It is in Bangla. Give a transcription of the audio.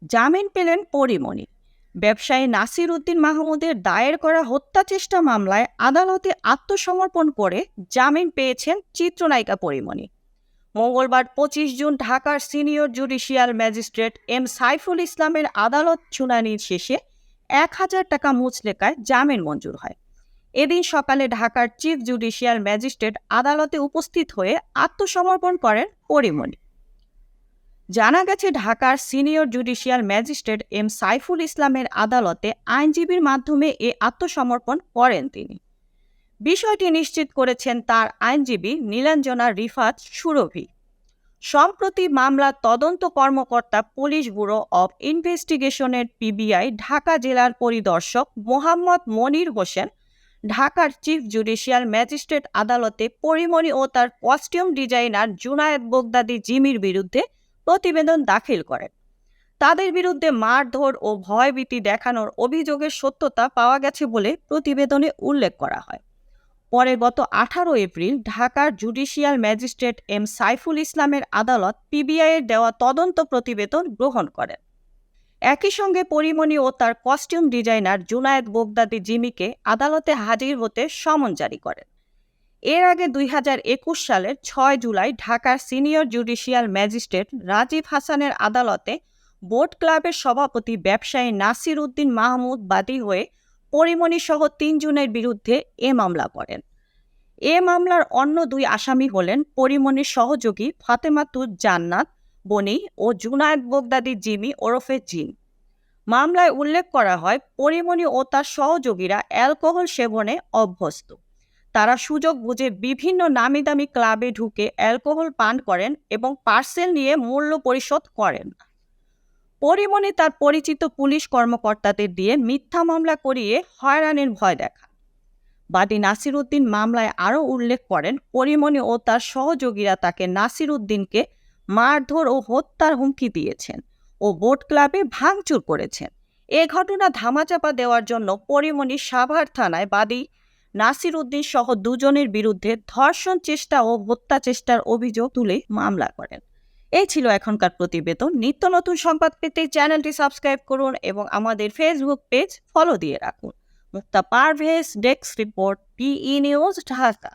জামিন পেলেন পরীমনি। ব্যবসায়ী নাসির উদ্দিন মাহমুদের দায়ের করা হত্যা চেষ্টা মামলায় আদালতে আত্মসমর্পণ করে জামিন পেয়েছেন চিত্রনায়িকা পরীমনি। মঙ্গলবার ২৫ জুন ঢাকার senior judicial magistrate M Saiful ইসলামের আদালত শুনানির শেষে ১,০০০ টাকা মুচলেকায় জামিন মঞ্জুর হয়। এদিন সকালে ঢাকার চিফ জুডিশিয়াল ম্যাজিস্ট্রেট আদালতে উপস্থিত হয়ে আত্মসমর্পণ করেন পরীমনি। জানা গেছে, ঢাকার senior judicial magistrate M Saiful ইসলামের আদালতে আইনজীবীর মাধ্যমে এ আত্মসমর্পণ করেন তিনি। বিষয়টি নিশ্চিত করেছেন তার আইনজীবী নীলাঞ্জনা রিফাত সুরভি। সম্প্রতি মামলার তদন্ত কর্মকর্তা পুলিশ ব্যুরো অব ইনভেস্টিগেশনের পিবিআই ঢাকা জেলার পরিদর্শক মোহাম্মদ মনির হোসেন ঢাকার চিফ জুডিশিয়াল ম্যাজিস্ট্রেট আদালতে পরীমনি ও তার কস্টিউম ডিজাইনার জুনায়েদ বগদাদি জিমির বিরুদ্ধে প্রতিবেদন দাখিল করেন। তাদের বিরুদ্ধে মারধর ও ভয়ভীতি দেখানোর অভিযোগের সত্যতা পাওয়া গেছে বলে প্রতিবেদনে উল্লেখ করা হয়। পরে গত ১৮ এপ্রিল ঢাকার জুডিশিয়াল ম্যাজিস্ট্রেট এম সাইফুল ইসলামের আদালত পিবিআইয়ের দেওয়া তদন্ত প্রতিবেদন গ্রহণ করেন। একই সঙ্গে পরীমনি ও তার কস্টিউম ডিজাইনার জুনায়েদ বগদাদি জিমিকে আদালতে হাজির হতে সমন জারি করেন। এর আগে ২০২১ সালের ৬ জুলাই ঢাকার সিনিয়র জুডিশিয়াল ম্যাজিস্ট্রেট রাজীব হাসানের আদালতে বোট ক্লাবের সভাপতি ব্যবসায়ী নাসির উদ্দিন মাহমুদ বাদী হয়ে পরীমনি সহ ৩ জনের বিরুদ্ধে এ মামলা করেন। এ মামলার অন্য ২ আসামি হলেন পরীমনির সহযোগী ফাতেমাতুজ জান্নাত বনি ও জুনায়েদ বগদাদি জিমি ওরফে জিন। মামলায় উল্লেখ করা হয়, পরীমনি ও তার সহযোগীরা অ্যালকোহল সেবনে অভ্যস্ত। তারা সুযোগ বুঝে বিভিন্ন নামিদামি ক্লাবে ঢুকে অ্যালকোহল পান করেন এবং পার্সেল নিয়ে মূল্য পরিশোধ করেন। পরীমনি তার পরিচিত পুলিশ কর্মকর্তাদের দিয়ে মিথ্যা মামলা করিয়ে হয়রানির ভয় দেখান। বাদী নাসির উদ্দিন মামলায় আরও উল্লেখ করেন, পরীমনি ও তার সহযোগীরা তাকে নাসির উদ্দিনকে মারধর ও হত্যার হুমকি দিয়েছেন ও বোট ক্লাবে ভাঙচুর করেছেন। এ ঘটনা ধামাচাপা দেওয়ার জন্য পরীমনি সাভার থানায় বাদী নাসির উদ্দিন সহ ২ জনের বিরুদ্ধে ধর্ষণ চেষ্টা ও হত্যা চেষ্টার অভিযোগ তুলে মামলা করেন। এই ছিল এখনকার প্রতিবেদন। নিত্য নতুন সংবাদ পেতে চ্যানেলটি সাবস্ক্রাইব করুন এবং আমাদের ফেসবুক পেজ ফলো দিয়ে রাখুন। Mukta Parvez, desk report, PE news, Dhaka.